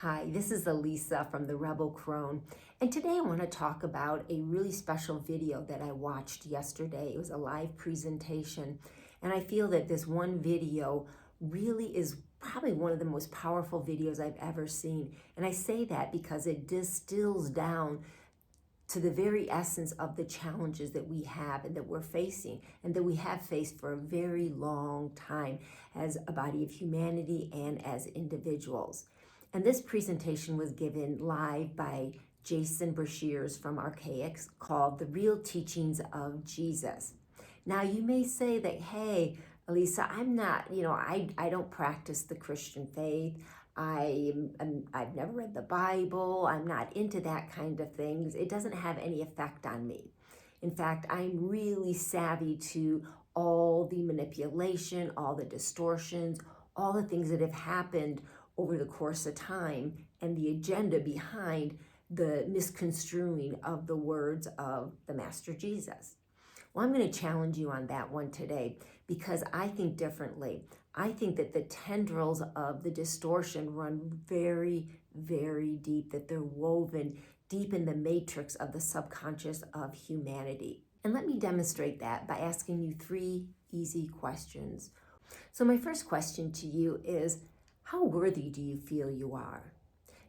Hi, this is Elisa from the Rebel Crone, and today I want to talk about a really special video that I watched yesterday. It was a live presentation, and I feel that this one video really is probably one of the most powerful videos I've ever seen. And I say that because it distills down to the very essence of the challenges that we have and that we're facing and that we have faced for a very long time as a body of humanity and as individuals. And this presentation was given live by Jason Breshears from Archaix called The Real Teachings of Jesus. Now you may say that, hey, Elisa, I'm not, I don't practice the Christian faith. I've never read the Bible. I'm not into that kind of things. It doesn't have any effect on me. In fact, I'm really savvy to all the manipulation, all the distortions, all the things that have happened over the course of time and the agenda behind the misconstruing of the words of the Master Jesus. Well, I'm going to challenge you on that one today because I think differently. I think that the tendrils of the distortion run very, very deep, that they're woven deep in the matrix of the subconscious of humanity. And let me demonstrate that by asking you three easy questions. So my first question to you is, how worthy do you feel you are?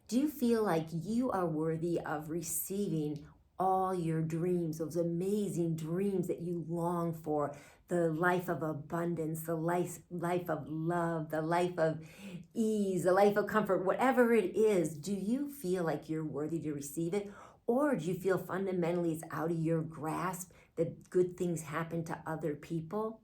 Do you feel like you are worthy of receiving all your dreams, those amazing dreams that you long for, the life of abundance, the life of love, the life of ease, the life of comfort, whatever it is? Do you feel like you're worthy to receive it? Or do you feel fundamentally it's out of your grasp that good things happen to other people?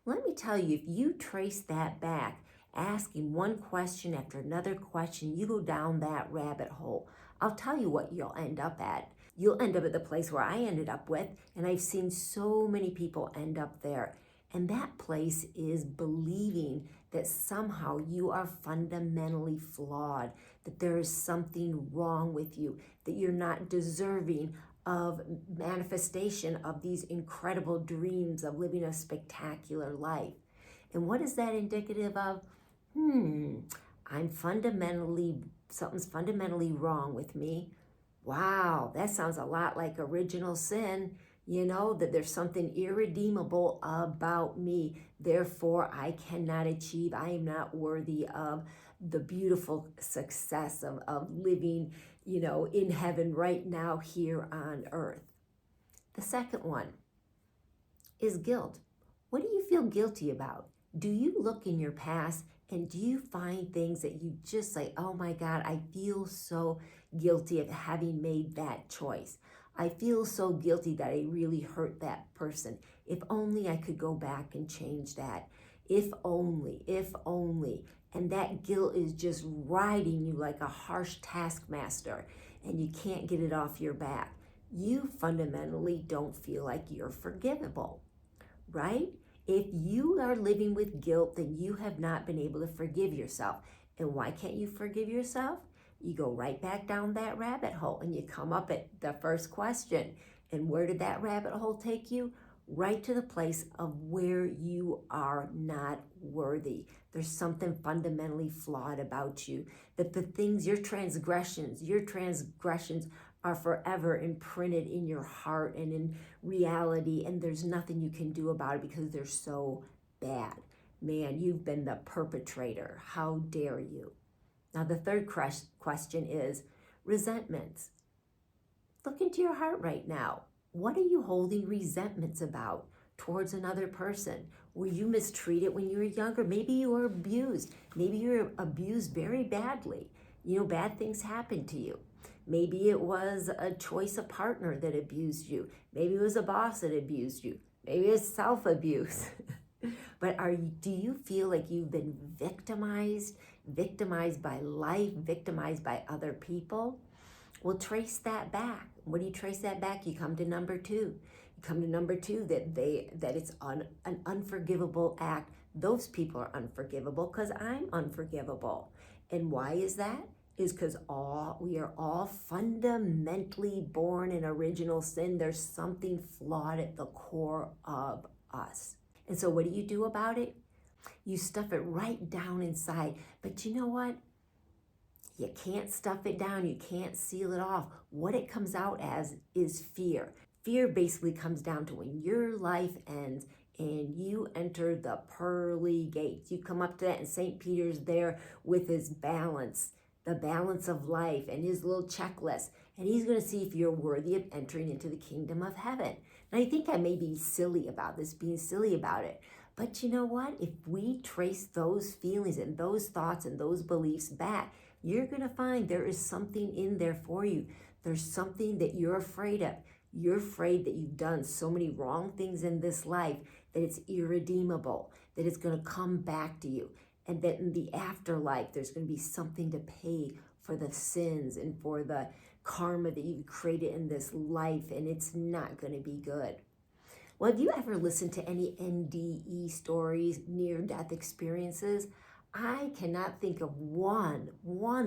Let me tell you, if you trace that back, asking one question after another question, you go down that rabbit hole. I'll tell you what you'll end up at. You'll end up at the place where I ended up with, and I've seen so many people end up there. And that place is believing that somehow you are fundamentally flawed, that there is something wrong with you, that you're not deserving of manifestation of these incredible dreams of living a spectacular life. And what is that indicative of? Something's fundamentally wrong with me. Wow, that sounds a lot like original sin, that there's something irredeemable about me. Therefore, I cannot achieve, I am not worthy of the beautiful success of living, in heaven right now here on earth. The second one is guilt. What do you feel guilty about? Do you look in your past and do you find things that you just say, oh my God, I feel so guilty of having made that choice. I feel so guilty that I really hurt that person. If only I could go back and change that. If only. And that guilt is just riding you like a harsh taskmaster and you can't get it off your back. You fundamentally don't feel like you're forgivable, right? If you are living with guilt, then you have not been able to forgive yourself. And why can't you forgive yourself? You go right back down that rabbit hole and you come up at the first question. And where did that rabbit hole take you? Right to the place of where you are not worthy. There's something fundamentally flawed about you. That the things, your transgressions are forever imprinted in your heart and in reality, and there's nothing you can do about it because they're so bad. Man, you've been the perpetrator. How dare you? Now, the third question is resentments. Look into your heart right now. What are you holding resentments about towards another person? Were you mistreated when you were younger? Maybe you were abused. Maybe you were abused very badly. Bad things happened to you. Maybe it was a choice of partner that abused you. Maybe it was a boss that abused you. Maybe it's self-abuse. But do you feel like you've been victimized by life, victimized by other people? Well, trace that back. When you trace that back, you come to number two. You come to number two, that it's an unforgivable act. Those people are unforgivable because I'm unforgivable. And why is that? Is because we are all fundamentally born in original sin. There's something flawed at the core of us. And so what do you do about it? You stuff it right down inside. But you know what? You can't stuff it down. You can't seal it off. What it comes out as is fear. Fear basically comes down to when your life ends and you enter the pearly gates. You come up to that, and St. Peter's there with his balance, the balance of life, and his little checklist. And he's going to see if you're worthy of entering into the kingdom of heaven. And I think I may be silly about this, being silly about it. But you know what? If we trace those feelings and those thoughts and those beliefs back, you're going to find there is something in there for you. There's something that you're afraid of. You're afraid that you've done so many wrong things in this life that it's irredeemable, that it's going to come back to you, and that in the afterlife there's going to be something to pay for the sins and for the karma that you've created in this life, and it's not going to be good. Well, have you ever listened to any NDE stories, near-death experiences? I cannot think of one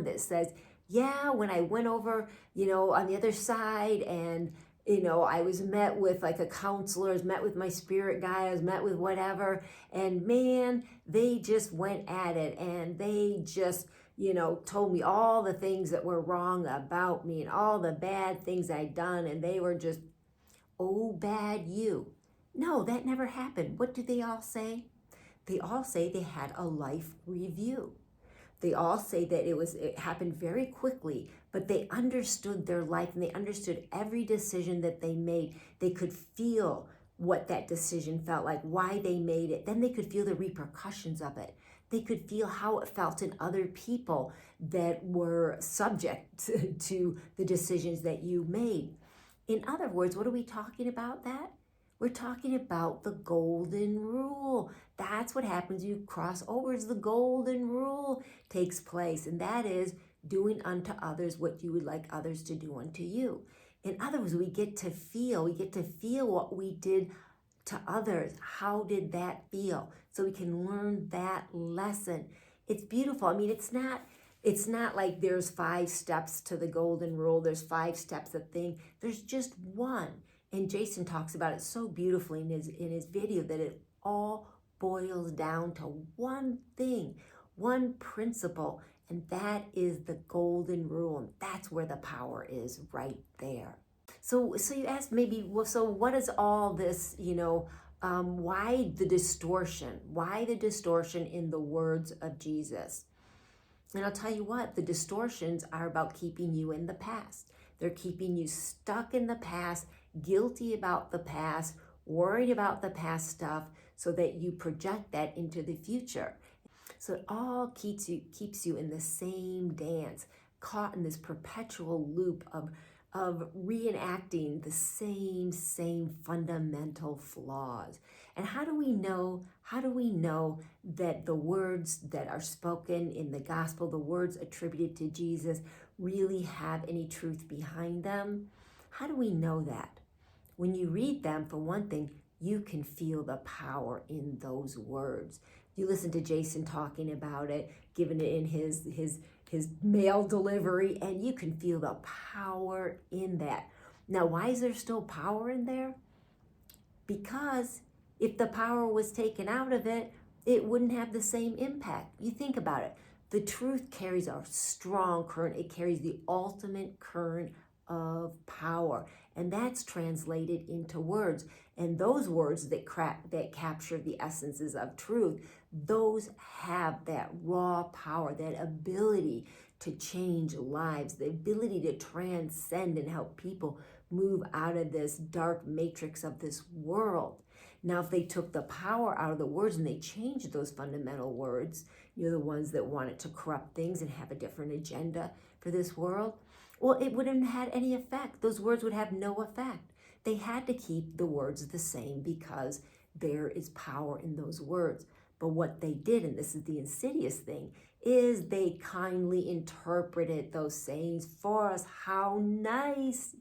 that says, yeah, when I went over, on the other side, and I was met with like a counselor, I was met with my spirit guide, I was met with whatever, and man, they just went at it, and they just, told me all the things that were wrong about me and all the bad things I'd done, and they were just, oh, bad you. No, that never happened. What do they all say? They all say they had a life review. They all say that it happened very quickly, but they understood their life, and they understood every decision that they made. They could feel what that decision felt like, why they made it. Then they could feel the repercussions of it. They could feel how it felt in other people that were subject to the decisions that you made. In other words, what are we talking about that? We're talking about the golden rule. That's what happens when you cross over, is the golden rule takes place. And that is doing unto others what you would like others to do unto you. In other words, we get to feel what we did to others. How did that feel? So we can learn that lesson. It's beautiful. I mean, it's not like there's 5 steps to the golden rule. There's 5 steps of thing. There's just one. And Jason talks about it so beautifully in his video, that it all boils down to one thing, one principle, and that is the golden rule. And that's where the power is, right there. So you asked maybe, well, so what is all this, why the distortion? Why the distortion in the words of Jesus? And I'll tell you what, the distortions are about keeping you in the past. They're keeping you stuck in the past, guilty about the past, worried about the past stuff, so that you project that into the future. So it all keeps you in the same dance, caught in this perpetual loop of reenacting the same fundamental flaws. And how do we know that the words that are spoken in the gospel, the words attributed to Jesus, really have any truth behind them? How do we know that? When you read them, for one thing, you can feel the power in those words. You listen to Jason talking about it, giving it in his mail delivery, and you can feel the power in that. Now, why is there still power in there? Because if the power was taken out of it, it wouldn't have the same impact. You think about it. The truth carries a strong current. It carries the ultimate current of power. And that's translated into words. And those words that capture the essences of truth, those have that raw power, that ability to change lives, the ability to transcend and help people move out of this dark matrix of this world. Now, if they took the power out of the words and they changed those fundamental words, the ones that wanted to corrupt things and have a different agenda for this world, well, it wouldn't have had any effect. Those words would have no effect. They had to keep the words the same because there is power in those words. But what they did, and this is the insidious thing, is they kindly interpreted those sayings for us. How nice,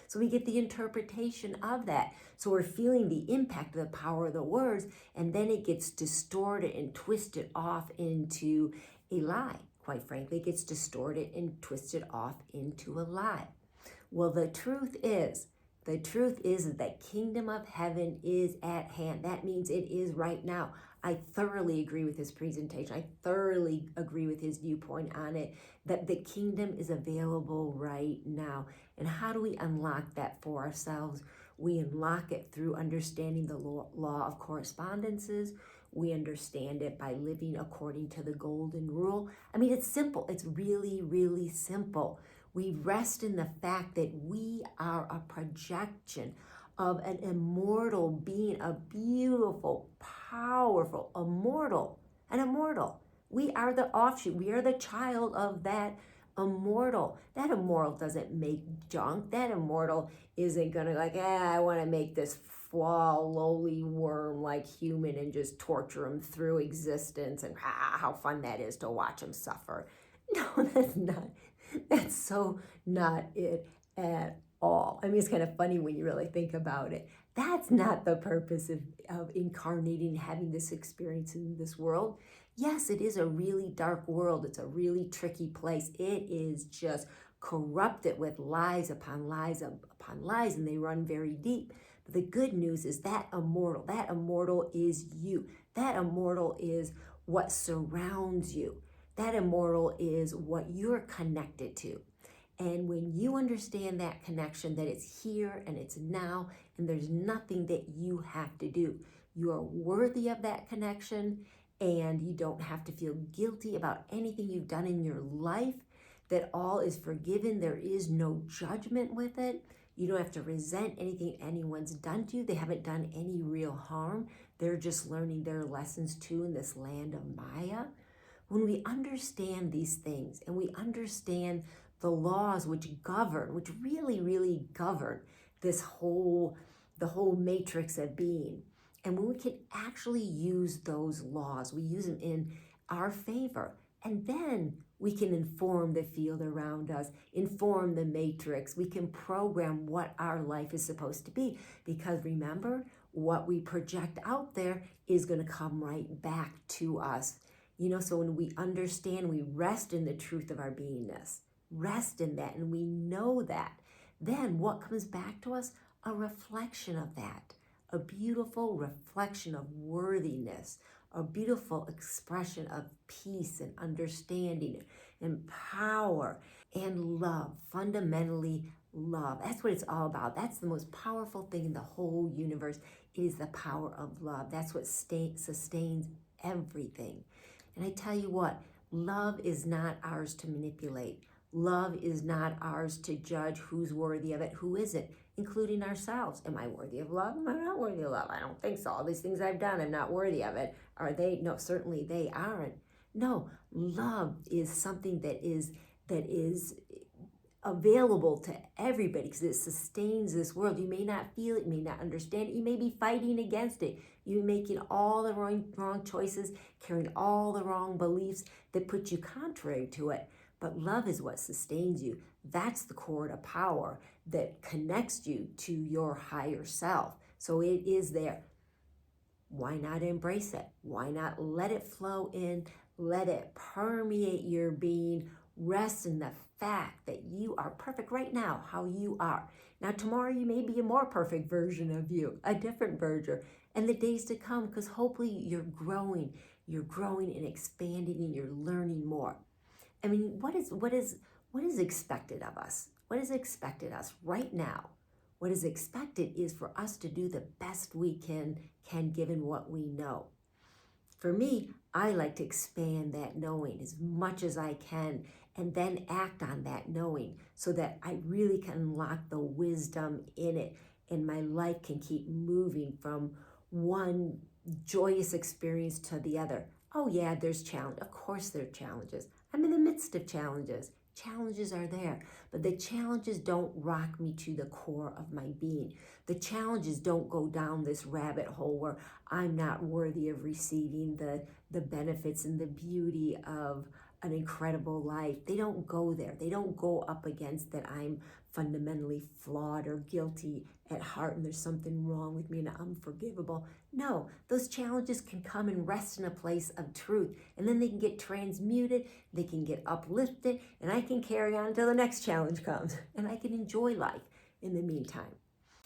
So we get the interpretation of that. So we're feeling the impact of the power of the words, and then it gets distorted and twisted off into a lie. Quite frankly, it gets distorted and twisted off into a lie. Well, the truth is that kingdom of heaven is at hand. That means it is right now. I thoroughly agree with his presentation. I thoroughly agree with his viewpoint on it, that the kingdom is available right now. And how do we unlock that for ourselves? We unlock it through understanding the law of correspondences. We understand it by living according to the golden rule. I mean, it's simple. It's really, really simple. We rest in the fact that we are a projection of an immortal being, a beautiful, powerful, an immortal. We are the offshoot. We are the child of that immortal. That immortal doesn't make junk. That immortal isn't gonna like, I want to make this flawed, lowly worm like human and just torture him through existence, and how fun that is to watch him suffer. No, that's not. That's so not it at all. I mean, it's kind of funny when you really think about it. That's not the purpose of incarnating, having this experience in this world. Yes, it is a really dark world. It's a really tricky place. It is just corrupted with lies upon lies upon lies, and they run very deep. But the good news is that immortal is you. That immortal is what surrounds you. That immortal is what you're connected to. And when you understand that connection, that it's here and it's now, and there's nothing that you have to do. You are worthy of that connection, and you don't have to feel guilty about anything you've done in your life, that all is forgiven. There is no judgment with it. You don't have to resent anything anyone's done to you. They haven't done any real harm. They're just learning their lessons too in this land of Maya. When we understand these things and we understand the laws which really, really govern the whole matrix of being, and when we can actually use those laws, we use them in our favor, and then we can inform the field around us, inform the matrix. We can program what our life is supposed to be, because remember, what we project out there is going to come right back to us. So when we understand, we rest in the truth of our beingness, rest in that, and we know that, then what comes back to us? A reflection of that, a beautiful reflection of worthiness, a beautiful expression of peace and understanding and power and love, fundamentally love. That's what it's all about. That's the most powerful thing in the whole universe. It is the power of love. That's what sustains everything. And I tell you what, love is not ours to manipulate. Love is not ours to judge who's worthy of it, who isn't, including ourselves. Am I worthy of love? Am I not worthy of love? I don't think so. All these things I've done, I'm not worthy of it. Are they? No, certainly they aren't. No, love is something that is available to everybody, because it sustains this world. You may not feel it, you may not understand it, you may be fighting against it. You're making all the wrong choices, carrying all the wrong beliefs that put you contrary to it. But love is what sustains you. That's the core to power that connects you to your higher self. So it is there. Why not embrace it? Why not let it flow in? Let it permeate your being. Rest in the fact that you are perfect right now, how you are. Now, tomorrow you may be a more perfect version of you, a different version, and the days to come, because hopefully you're growing and expanding, and you're learning more. I mean, what is expected of us? What is expected of us right now? What is expected is for us to do the best we can given what we know. For me, I like to expand that knowing as much as I can, and then act on that knowing, so that I really can unlock the wisdom in it, and my life can keep moving from one joyous experience to the other. Oh yeah, there's challenge. Of course there are challenges. I'm in the midst of challenges. Challenges are there, but the challenges don't rock me to the core of my being. The challenges don't go down this rabbit hole where I'm not worthy of receiving the benefits and the beauty of an incredible life. They don't go there. They don't go up against that I'm fundamentally flawed or guilty at heart and there's something wrong with me and I'm unforgivable. No, those challenges can come and rest in a place of truth, and then they can get transmuted, they can get uplifted, and I can carry on until the next challenge comes, and I can enjoy life in the meantime.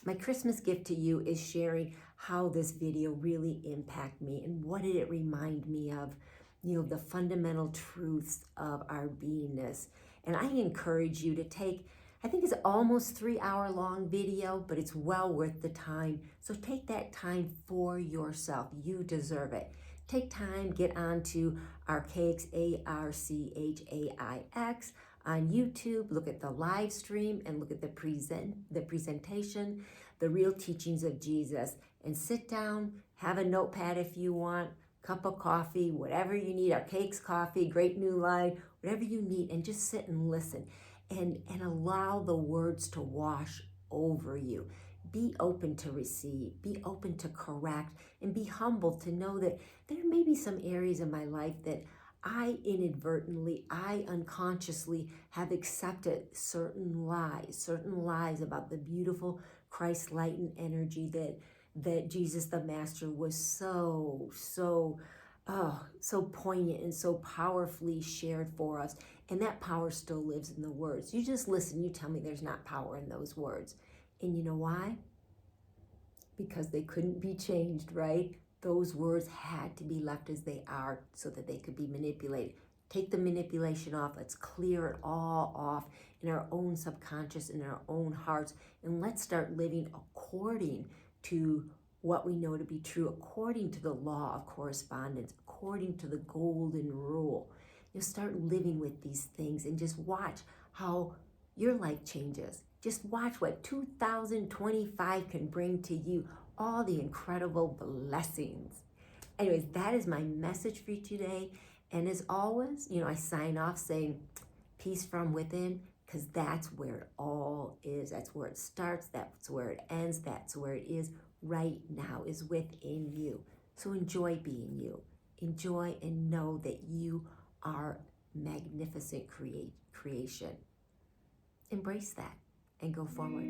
My Christmas gift to you is sharing how this video really impacted me and what did it remind me of, the fundamental truths of our beingness. And I encourage you to take, I think it's almost 3 hour long video, but it's well worth the time. So take that time for yourself. You deserve it. Take time, get onto Archaix, Archaix on YouTube, look at the live stream and look at the presentation, the real teachings of Jesus, and sit down, have a notepad if you want, cup of coffee, whatever you need, Archaix coffee, great new line, whatever you need, and just sit and listen and allow the words to wash over you. Be open to receive, be open to correct, and be humble to know that there may be some areas in my life that I unconsciously have accepted certain lies about the beautiful Christ-lightened energy that Jesus the Master was so poignant and so powerfully shared for us. And that power still lives in the words. You just listen, you tell me there's not power in those words. And you know why? Because they couldn't be changed, right? Those words had to be left as they are so that they could be manipulated. Take the manipulation off. Let's clear it all off in our own subconscious, in our own hearts. And let's start living according to what we know to be true, according to the law of correspondence, according to the golden rule. You'll start living with these things and just watch how your life changes. Just watch what 2025 can bring to you, all the incredible blessings. Anyways, that is my message for you today. And as always, I sign off saying peace from within, because that's where it all is. That's where it starts. That's where it ends. That's where it is right now, is within you. So enjoy being you. Enjoy and know that you are magnificent creation. Embrace that and go forward.